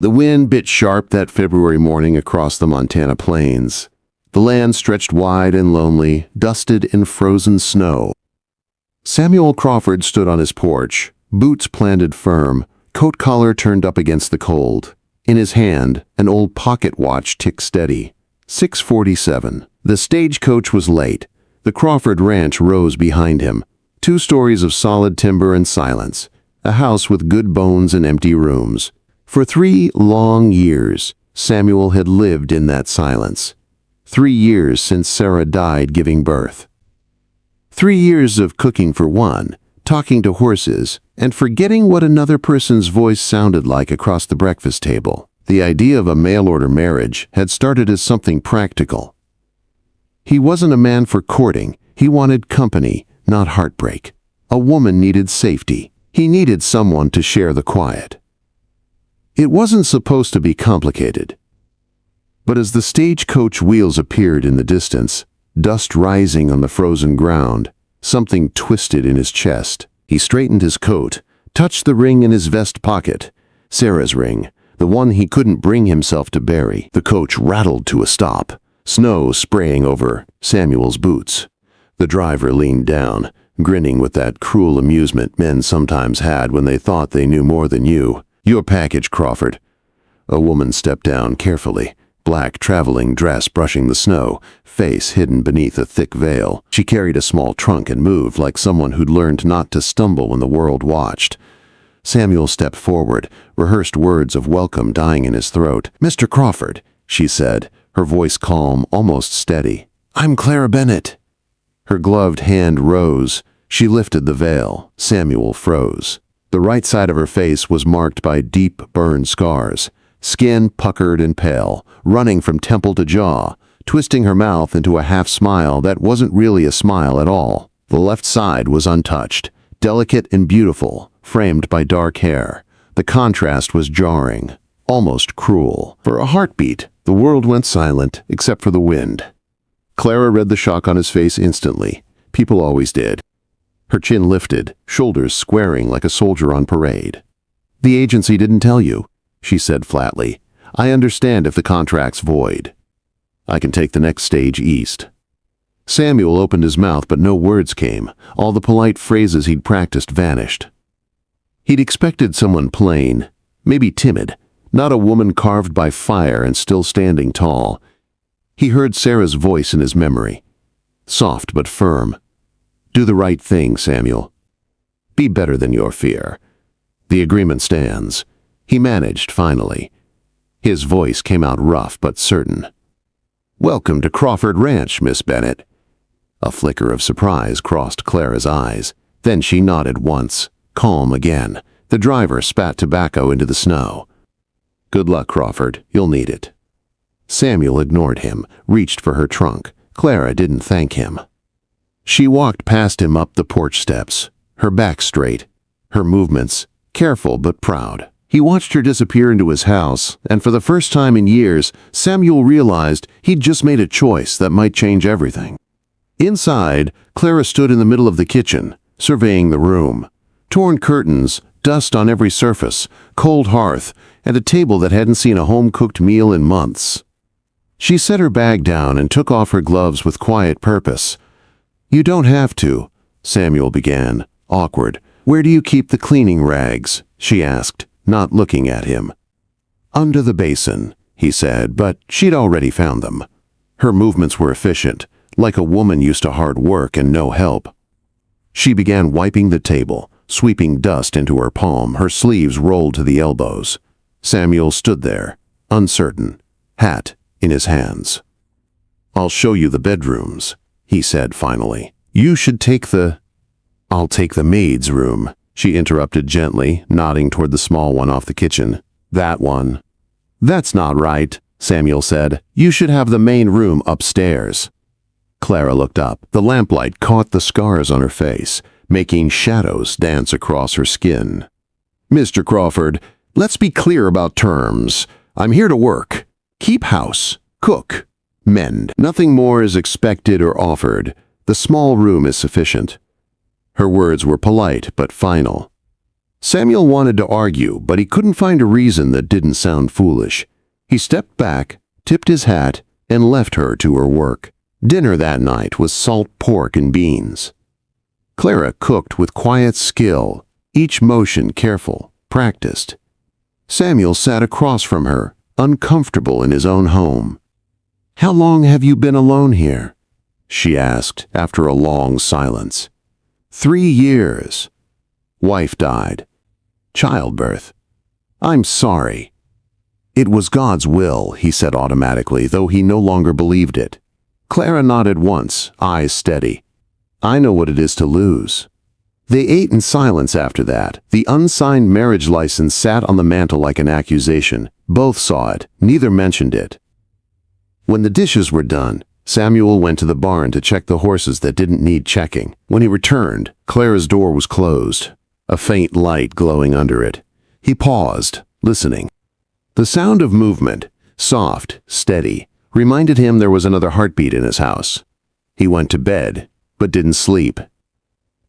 The wind bit sharp that February morning across the Montana plains. The land stretched wide and lonely, dusted in frozen snow. Samuel Crawford stood on his porch, boots planted firm, coat collar turned up against the cold. In his hand, an old pocket watch ticked steady. 6:47. The stagecoach was late. The Crawford ranch rose behind him. 2 stories of solid timber and silence. A house with good bones and empty rooms. For 3 long years, Samuel had lived in that silence. 3 years since Sarah died giving birth. 3 years of cooking for one, talking to horses, and forgetting what another person's voice sounded like across the breakfast table. The idea of a mail-order marriage had started as something practical. He wasn't a man for courting. He wanted company, not heartbreak. A woman needed safety. He needed someone to share the quiet. It wasn't supposed to be complicated. But as the stagecoach wheels appeared in the distance, dust rising on the frozen ground, something twisted in his chest. He straightened his coat, touched the ring in his vest pocket. Sarah's ring, the one he couldn't bring himself to bury. The coach rattled to a stop, snow spraying over Samuel's boots. The driver leaned down, grinning with that cruel amusement men sometimes had when they thought they knew more than you. "Your package, Crawford." A woman stepped down carefully, black traveling dress brushing the snow, face hidden beneath a thick veil. She carried a small trunk and moved like someone who'd learned not to stumble when the world watched. Samuel stepped forward, rehearsed words of welcome dying in his throat. "Mr. Crawford," she said, her voice calm, almost steady. "I'm Clara Bennett." Her gloved hand rose. She lifted the veil. Samuel froze. The right side of her face was marked by deep, burned scars. Skin puckered and pale, running from temple to jaw, twisting her mouth into a half-smile that wasn't really a smile at all. The left side was untouched, delicate and beautiful, framed by dark hair. The contrast was jarring, almost cruel. For a heartbeat, the world went silent, except for the wind. Clara read the shock on his face instantly. People always did. Her chin lifted, shoulders squaring like a soldier on parade. "The agency didn't tell you," she said flatly. "I understand if the contract's void. I can take the next stage east." Samuel opened his mouth, but no words came. All the polite phrases he'd practiced vanished. He'd expected someone plain, maybe timid, not a woman carved by fire and still standing tall. He heard Sarah's voice in his memory, soft but firm. "Do the right thing, Samuel. Be better than your fear. The agreement stands." He managed, finally. His voice came out rough but certain. "Welcome to Crawford Ranch, Miss Bennett." A flicker of surprise crossed Clara's eyes. Then she nodded once, calm again. The driver spat tobacco into the snow. "Good luck, Crawford. You'll need it." Samuel ignored him, reached for her trunk. Clara didn't thank him. She walked past him up the porch steps, her back straight, her movements careful but proud. He watched her disappear into his house, and for the first time in years, Samuel realized he'd just made a choice that might change everything. Inside, Clara stood in the middle of the kitchen, surveying the room. Torn curtains, dust on every surface, cold hearth, and a table that hadn't seen a home-cooked meal in months. She set her bag down and took off her gloves with quiet purpose. "You don't have to," Samuel began, awkward. "Where do you keep the cleaning rags?" she asked, not looking at him. "Under the basin," he said, but she'd already found them. Her movements were efficient, like a woman used to hard work and no help. She began wiping the table, sweeping dust into her palm, her sleeves rolled to the elbows. Samuel stood there, uncertain, hat in his hands. "I'll show you the bedrooms," he said finally. "You should take the—" "I'll take the maid's room," she interrupted gently, nodding toward the small one off the kitchen. "That one." "That's not right," Samuel said. "You should have the main room upstairs." Clara looked up. The lamplight caught the scars on her face, making shadows dance across her skin. "Mr. Crawford, let's be clear about terms. I'm here to work. Keep house, cook, mend. Nothing more is expected or offered. The small room is sufficient." Her words were polite but final. Samuel wanted to argue, but he couldn't find a reason that didn't sound foolish. He stepped back, tipped his hat, and left her to her work. Dinner that night was salt pork and beans. Clara cooked with quiet skill, each motion careful, practiced. Samuel sat across from her, uncomfortable in his own home. "How long have you been alone here?" she asked after a long silence. 3 years. Wife died. Childbirth. I'm sorry. It was God's will, he said automatically, though he no longer believed it. Clara nodded once, eyes steady. I know what it is to lose. They ate in silence after that. The unsigned marriage license sat on the mantel like an accusation. Both saw it. Neither mentioned it. When the dishes were done, Samuel went to the barn to check the horses that didn't need checking. When he returned, Clara's door was closed, a faint light glowing under it. He paused, listening. The sound of movement, soft, steady, reminded him there was another heartbeat in his house. He went to bed, but didn't sleep.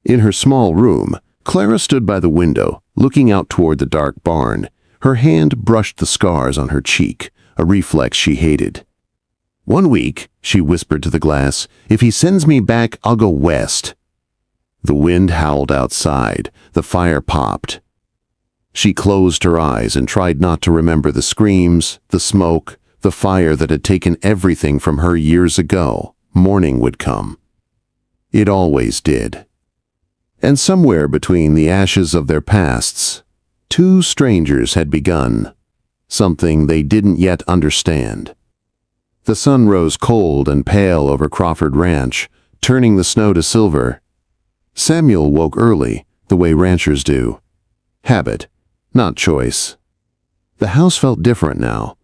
In her small room, Clara stood by the window, looking out toward the dark barn. Her hand brushed the scars on her cheek, a reflex she hated. "1 week," she whispered to the glass, "if he sends me back, I'll go west." The wind howled outside. The fire popped. She closed her eyes and tried not to remember the screams, the smoke, the fire that had taken everything from her years ago. Morning would come. It always did. And somewhere between the ashes of their pasts, 2 strangers had begun, something they didn't yet understand. The sun rose cold and pale over Crawford Ranch, turning the snow to silver. Samuel woke early, the way ranchers do. Habit, not choice. The house felt different now,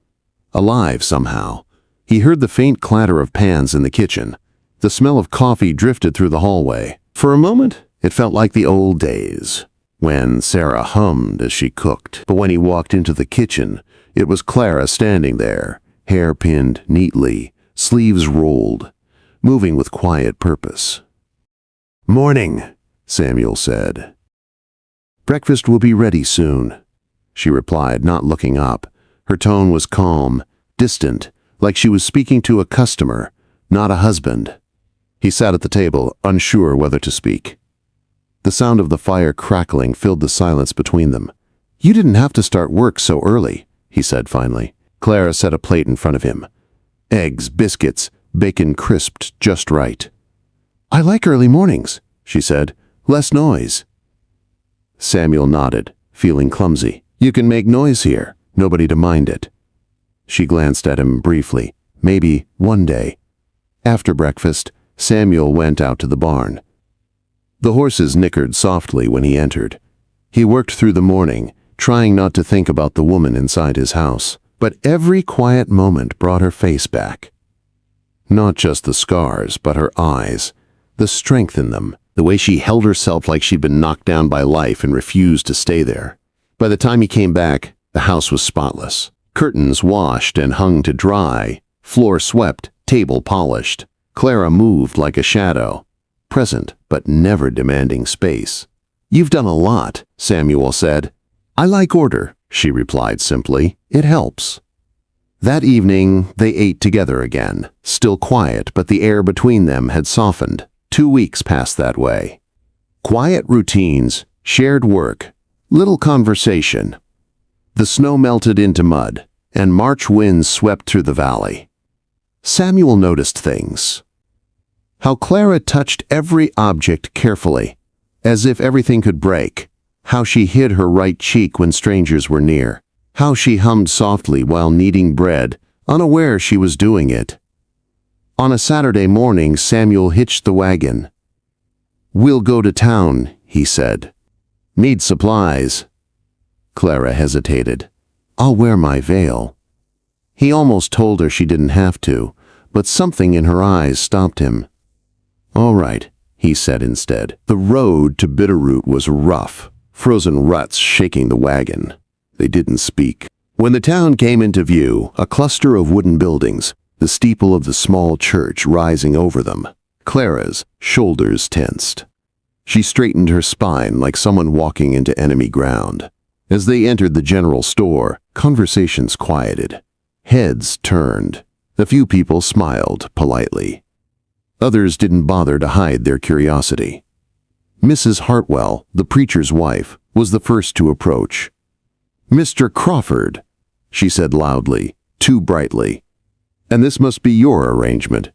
alive somehow. He heard the faint clatter of pans in the kitchen. The smell of coffee drifted through the hallway. For a moment, it felt like the old days, when Sarah hummed as she cooked. But when he walked into the kitchen, it was Clara standing there, hair pinned neatly, sleeves rolled, moving with quiet purpose. "Morning," Samuel said. "Breakfast will be ready soon," she replied, not looking up. Her tone was calm, distant, like she was speaking to a customer, not a husband. He sat at the table, unsure whether to speak. The sound of the fire crackling filled the silence between them. "You didn't have to start work so early," he said finally. Clara set a plate in front of him. Eggs, biscuits, bacon crisped just right. "I like early mornings," she said. "Less noise." Samuel nodded, feeling clumsy. "You can make noise here. Nobody to mind it." She glanced at him briefly. Maybe one day. After breakfast, Samuel went out to the barn. The horses nickered softly when he entered. He worked through the morning, trying not to think about the woman inside his house. But every quiet moment brought her face back. Not just the scars, but her eyes, the strength in them, the way she held herself like she'd been knocked down by life and refused to stay there. By the time he came back, the house was spotless. Curtains washed and hung to dry, floor swept, table polished. Clara moved like a shadow, present but never demanding space. "You've done a lot," Samuel said. "I like order," she replied simply. "It helps." That evening, they ate together again, still quiet, but the air between them had softened. 2 weeks passed that way. Quiet routines, shared work, little conversation. The snow melted into mud, and March winds swept through the valley. Samuel noticed things. How Clara touched every object carefully, as if everything could break. How she hid her right cheek when strangers were near. How she hummed softly while kneading bread, unaware she was doing it. On a Saturday morning, Samuel hitched the wagon. "We'll go to town," he said. "Need supplies." Clara hesitated. "I'll wear my veil." He almost told her she didn't have to, but something in her eyes stopped him. "All right," he said instead. The road to Bitterroot was rough, frozen ruts shaking the wagon. They didn't speak. When the town came into view, a cluster of wooden buildings, the steeple of the small church rising over them, Clara's shoulders tensed. She straightened her spine like someone walking into enemy ground. As they entered the general store, conversations quieted. Heads turned. A few people smiled politely. Others didn't bother to hide their curiosity. Mrs. Hartwell, the preacher's wife, was the first to approach. "Mr. Crawford," she said loudly, too brightly. "And this must be your arrangement."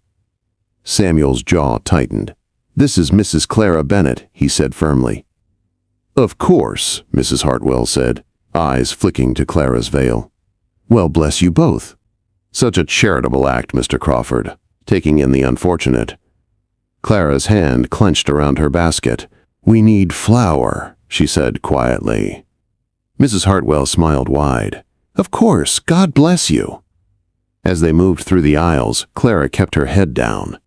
Samuel's jaw tightened. "This is Mrs. Clara Bennett," he said firmly. "Of course," Mrs. Hartwell said, eyes flicking to Clara's veil. "Well, bless you both." "Such a charitable act, Mr. Crawford, taking in the unfortunate." Clara's hand clenched around her basket. "We need flour," she said quietly. Mrs. Hartwell smiled wide. "Of course, God bless you." As they moved through the aisles, Clara kept her head down.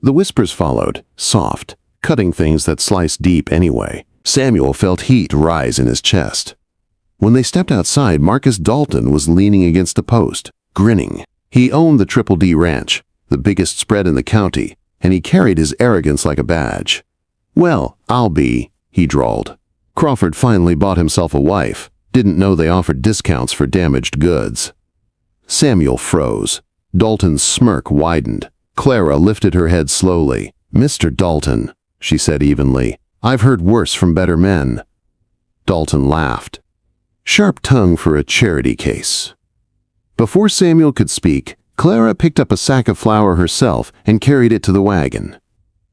The whispers followed, soft, cutting things that sliced deep anyway. Samuel felt heat rise in his chest. When they stepped outside, Marcus Dalton was leaning against a post, grinning. He owned the Triple D Ranch, the biggest spread in the county, and he carried his arrogance like a badge. "Well, I'll be," he drawled. Crawford finally bought himself a wife. Didn't know they offered discounts for damaged goods. Samuel froze. Dalton's smirk widened. Clara lifted her head slowly. "Mr. Dalton," she said evenly, "I've heard worse from better men." Dalton laughed. Sharp tongue for a charity case. Before Samuel could speak, Clara picked up a sack of flour herself and carried it to the wagon.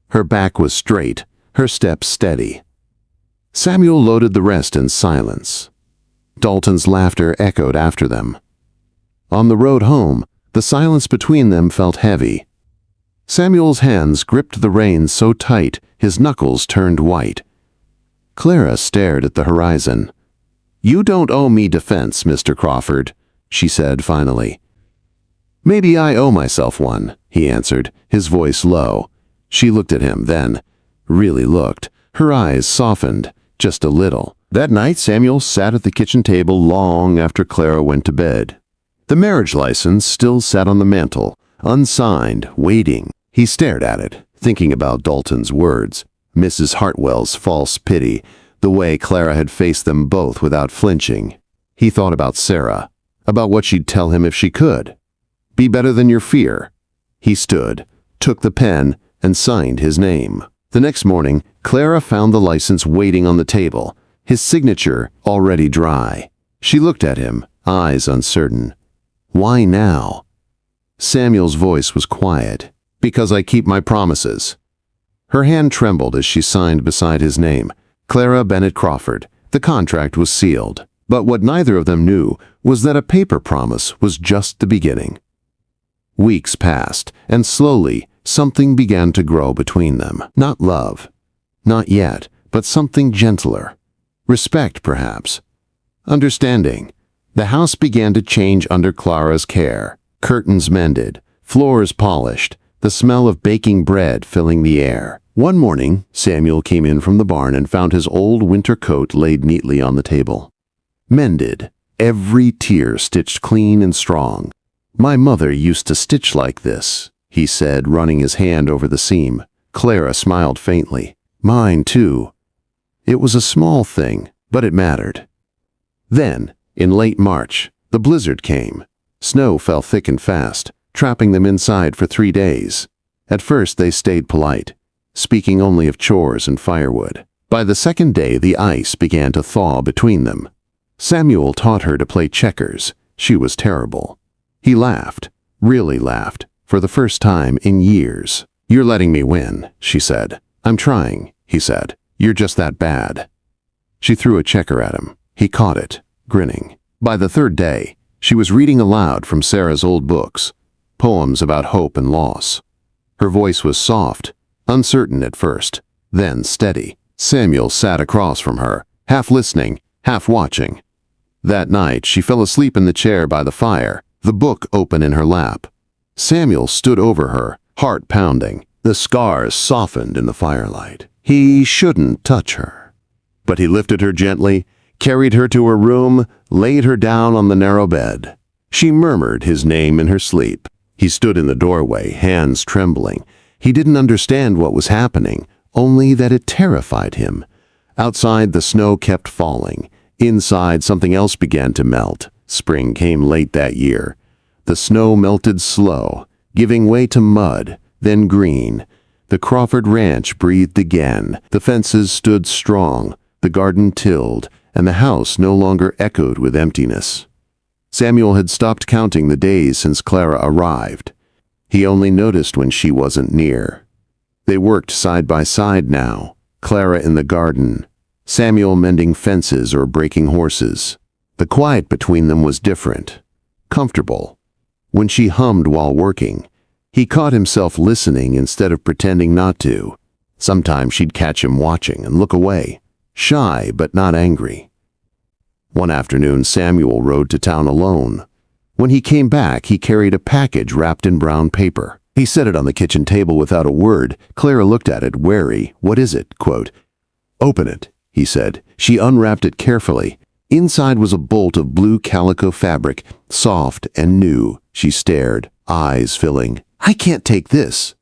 Her back was straight, her step steady. Samuel loaded the rest in silence. Dalton's laughter echoed after them. On the road home, the silence between them felt heavy. Samuel's hands gripped the reins so tight his knuckles turned white. Clara stared at the horizon. "You don't owe me defense, Mr. Crawford," she said finally. "Maybe I owe myself one," he answered, his voice low. She looked at him then, really looked. Her eyes softened, just a little. That night Samuel sat at the kitchen table long after Clara went to bed. The marriage license still sat on the mantel, unsigned, waiting. He stared at it, thinking about Dalton's words, Mrs. Hartwell's false pity, the way Clara had faced them both without flinching. He thought about Sarah, about what she'd tell him if she could. "Be better than your fear." He stood, took the pen, and signed his name. The next morning, Clara found the license waiting on the table, his signature already dry. She looked at him, eyes uncertain. "Why now?" Samuel's voice was quiet. "Because I keep my promises." Her hand trembled as she signed beside his name, Clara Bennett Crawford. The contract was sealed. But what neither of them knew was that a paper promise was just the beginning. Weeks passed, and slowly something began to grow between them. Not love. Not yet, but something gentler. Respect, perhaps. Understanding. The house began to change under Clara's care. Curtains mended, floors polished, the smell of baking bread filling the air. One morning, Samuel came in from the barn and found his old winter coat laid neatly on the table. Mended, every tear stitched clean and strong. "My mother used to stitch like this," he said, running his hand over the seam. Clara smiled faintly. "Mine, too." It was a small thing, but it mattered. Then, in late March, the blizzard came. Snow fell thick and fast, trapping them inside for 3 days. At first they stayed polite, speaking only of chores and firewood. By the second day the ice began to thaw between them. Samuel taught her to play checkers. She was terrible. He laughed, really laughed, for the first time in years. "You're letting me win," she said. "I'm trying," he said. "You're just that bad." She threw a checker at him. He caught it, grinning. By the third day, she was reading aloud from Sarah's old books, poems about hope and loss. Her voice was soft, uncertain at first, then steady. Samuel sat across from her, half listening, half watching. That night, she fell asleep in the chair by the fire, the book open in her lap. Samuel stood over her, heart pounding. The scars softened in the firelight. He shouldn't touch her. But he lifted her gently, carried her to her room, laid her down on the narrow bed. She murmured his name in her sleep. He stood in the doorway, hands trembling. He didn't understand what was happening, only that it terrified him. Outside, the snow kept falling. Inside, something else began to melt. Spring came late that year. The snow melted slow, giving way to mud, then green. The Crawford ranch breathed again. The fences stood strong, the garden tilled, and the house no longer echoed with emptiness. Samuel had stopped counting the days since Clara arrived. He only noticed when she wasn't near. They worked side by side now, Clara in the garden, Samuel mending fences or breaking horses. The quiet between them was different, comfortable. When she hummed while working, he caught himself listening instead of pretending not to. Sometimes she'd catch him watching and look away, shy but not angry. One afternoon, Samuel rode to town alone. When he came back, he carried a package wrapped in brown paper. He set it on the kitchen table without a word. Clara looked at it, wary. "What is it?" Quote, "Open it," he said. She unwrapped it carefully. Inside was a bolt of blue calico fabric, soft and new. She stared, eyes filling. "I can't take this."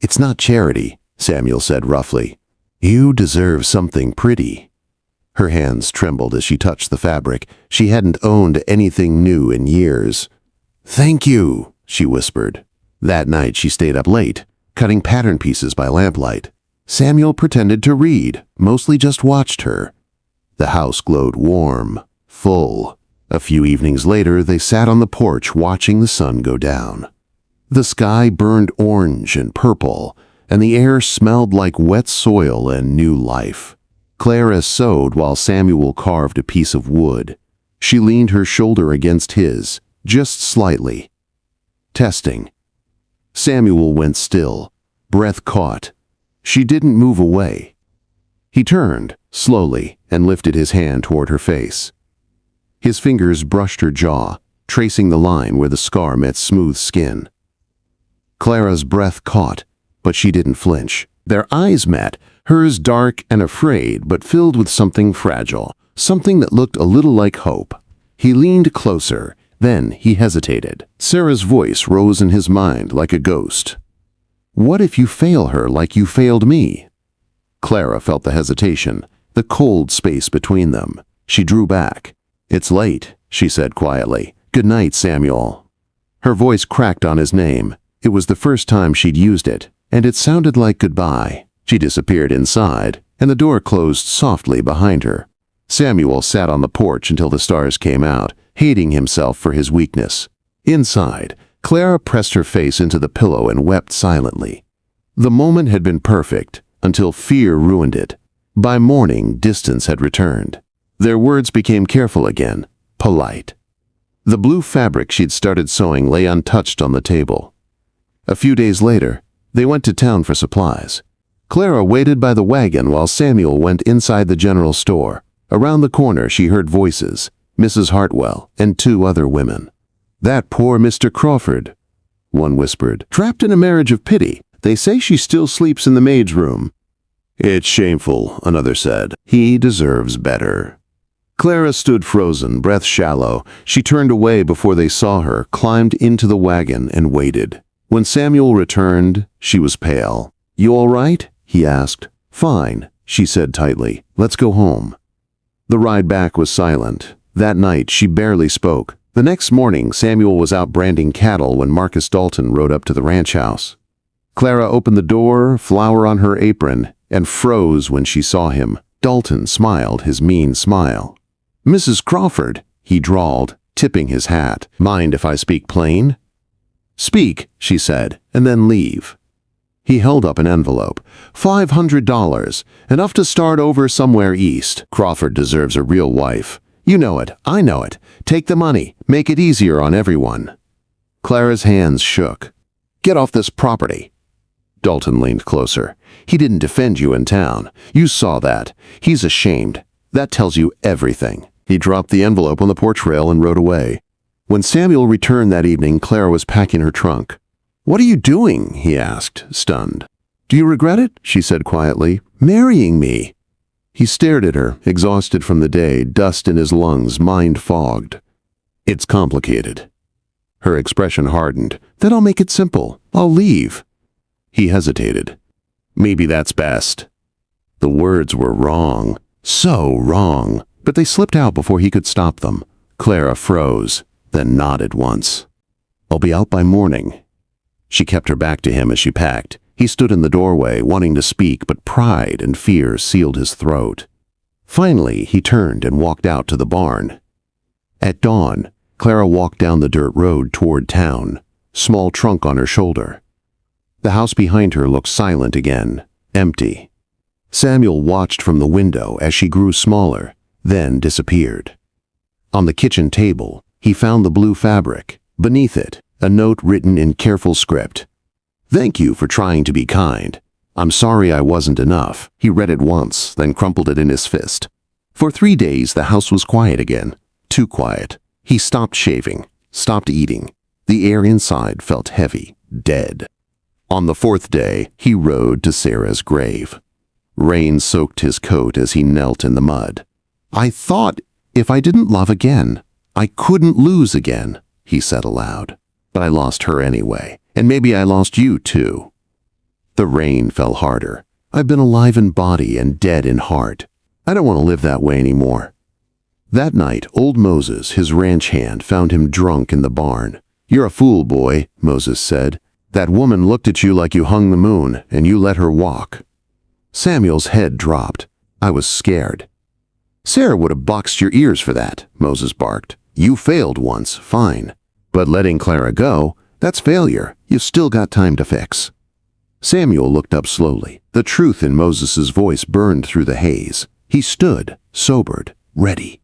"It's not charity," Samuel said roughly. "You deserve something pretty." Her hands trembled as she touched the fabric. She hadn't owned anything new in years. "Thank you," she whispered. That night she stayed up late, cutting pattern pieces by lamplight. Samuel pretended to read, mostly just watched her. The house glowed warm, full. A few evenings later, they sat on the porch watching the sun go down. The sky burned orange and purple, and the air smelled like wet soil and new life. Clara sewed while Samuel carved a piece of wood. She leaned her shoulder against his, just slightly. Testing. Samuel went still, breath caught. She didn't move away. He turned, slowly, and lifted his hand toward her face. His fingers brushed her jaw, tracing the line where the scar met smooth skin. Clara's breath caught, but she didn't flinch. Their eyes met, hers dark and afraid, but filled with something fragile, something that looked a little like hope. He leaned closer, then he hesitated. Sarah's voice rose in his mind like a ghost. "What if you fail her like you failed me?" Clara felt the hesitation, the cold space between them. She drew back. "It's late," she said quietly. "Good night, Samuel." Her voice cracked on his name. It was the first time she'd used it, and it sounded like goodbye. She disappeared inside, and the door closed softly behind her. Samuel sat on the porch until the stars came out, hating himself for his weakness. Inside, Clara pressed her face into the pillow and wept silently. The moment had been perfect, until fear ruined it. By morning, distance had returned. Their words became careful again, polite. The blue fabric she'd started sewing lay untouched on the table. A few days later, they went to town for supplies. Clara waited by the wagon while Samuel went inside the general store. Around the corner, she heard voices, Mrs. Hartwell and two other women. "That poor Mr. Crawford," one whispered, "trapped in a marriage of pity. They say she still sleeps in the maid's room." "It's shameful," another said. "He deserves better." Clara stood frozen, breath shallow. She turned away before they saw her, climbed into the wagon, and waited. When Samuel returned, she was pale. "You all right?" he asked. "Fine," she said tightly. "Let's go home." The ride back was silent. That night, she barely spoke. The next morning, Samuel was out branding cattle when Marcus Dalton rode up to the ranch house. Clara opened the door, flower on her apron, and froze when she saw him. Dalton smiled his mean smile. "Mrs. Crawford," he drawled, tipping his hat. "Mind if I speak plain?" "Speak," she said, "and then leave." He held up an envelope. $500, enough to start over somewhere east. Crawford deserves a real wife. You know it, I know it. Take the money, make it easier on everyone. Clara's hands shook. "Get off this property." Dalton leaned closer. "He didn't defend you in town. You saw that. He's ashamed. That tells you everything." He dropped the envelope on the porch rail and rode away. When Samuel returned that evening, Clara was packing her trunk. "What are you doing?" he asked, stunned. "Do you regret it?" she said quietly. "Marrying me." He stared at her, exhausted from the day, dust in his lungs, mind fogged. "It's complicated." Her expression hardened. "Then I'll make it simple. I'll leave." He hesitated. Maybe that's best." The words were wrong, so wrong, but they slipped out before he could stop them. Clara froze, then nodded once. "I'll be out by morning." She kept her back to him as she packed. He stood in the doorway, wanting to speak, but pride and fear sealed his throat. Finally, he turned and walked out to the barn. At dawn, Clara walked down the dirt road toward town, small trunk on her shoulder. The house behind her looked silent again, empty. Samuel watched from the window as she grew smaller, then disappeared. On the kitchen table, he found the blue fabric. Beneath it, a note written in careful script. "Thank you for trying to be kind. I'm sorry I wasn't enough." He read it once, then crumpled it in his fist. For 3 days, the house was quiet again. Too quiet. He stopped shaving, stopped eating. The air inside felt heavy, dead. On the 4th day, he rode to Sarah's grave. Rain soaked his coat as he knelt in the mud. "I thought if I didn't love again, I couldn't lose again," he said aloud. "But I lost her anyway, and maybe I lost you too." The rain fell harder. "I've been alive in body and dead in heart. I don't want to live that way anymore." That night, old Moses, his ranch hand, found him drunk in the barn. "You're a fool, boy," Moses said. "That woman looked at you like you hung the moon, and you let her walk." Samuel's head dropped. "I was scared." "Sarah would have boxed your ears for that," Moses barked. "You failed once, fine. But letting Clara go, that's failure. You've still got time to fix." Samuel looked up slowly. The truth in Moses's voice burned through the haze. He stood, sobered, ready.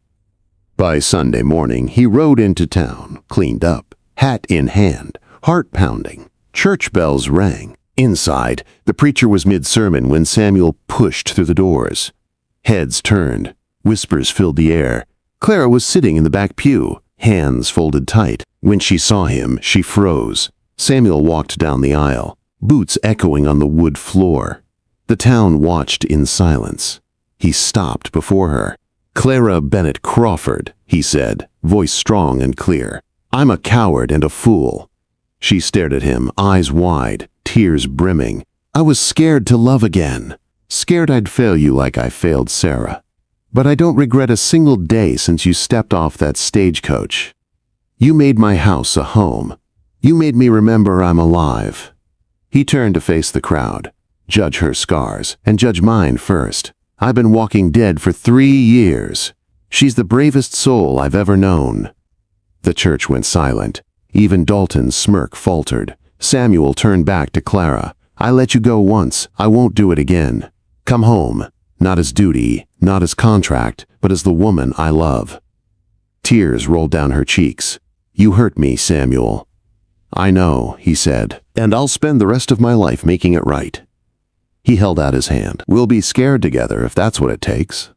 By Sunday morning, he rode into town, cleaned up, hat in hand, heart pounding. Church bells rang. Inside, the preacher was mid-sermon when Samuel pushed through the doors. Heads turned. Whispers filled the air. Clara was sitting in the back pew, hands folded tight. When she saw him, she froze. Samuel walked down the aisle, boots echoing on the wood floor. The town watched in silence. He stopped before her. "Clara Bennett Crawford," he said, voice strong and clear. "I'm a coward and a fool." She stared at him, eyes wide, tears brimming. "I was scared to love again. Scared I'd fail you like I failed Sarah. But I don't regret a single day since you stepped off that stagecoach. You made my house a home. You made me remember I'm alive." He turned to face the crowd. "Judge her scars, and judge mine first. I've been walking dead for 3 years. She's the bravest soul I've ever known." The church went silent. Even Dalton's smirk faltered. Samuel turned back to Clara. "I let you go once. I won't do it again. Come home. Not as duty, not as contract, but as the woman I love." Tears rolled down her cheeks. "You hurt me, Samuel." "I know," he said, "and I'll spend the rest of my life making it right." He held out his hand. "We'll be scared together if that's what it takes."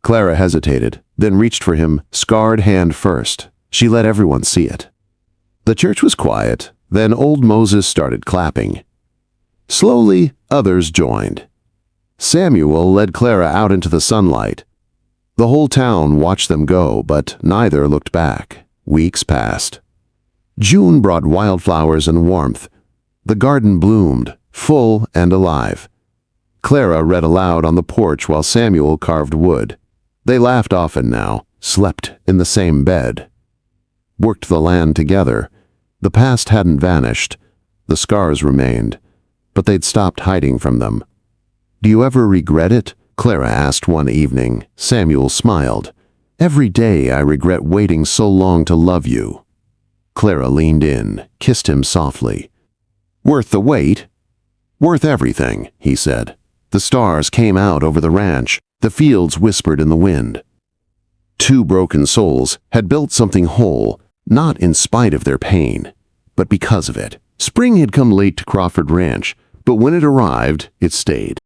Clara hesitated, then reached for him, scarred hand first. She let everyone see it. The church was quiet. Then old Moses started clapping. Slowly, others joined. Samuel led Clara out into the sunlight. The whole town watched them go, but neither looked back. Weeks passed. June brought wildflowers and warmth. The garden bloomed, full and alive. Clara read aloud on the porch while Samuel carved wood. They laughed often now, slept in the same bed. Worked the land together. The past hadn't vanished. The scars remained, but they'd stopped hiding from them. "Do you ever regret it?" Clara asked one evening. Samuel smiled. "Every day I regret waiting so long to love you." Clara leaned in, kissed him softly. "Worth the wait?" "Worth everything," he said. The stars came out over the ranch. The fields whispered in the wind. Two broken souls had built something whole, not in spite of their pain, but because of it. Spring had come late to Crawford Ranch, but when it arrived, it stayed.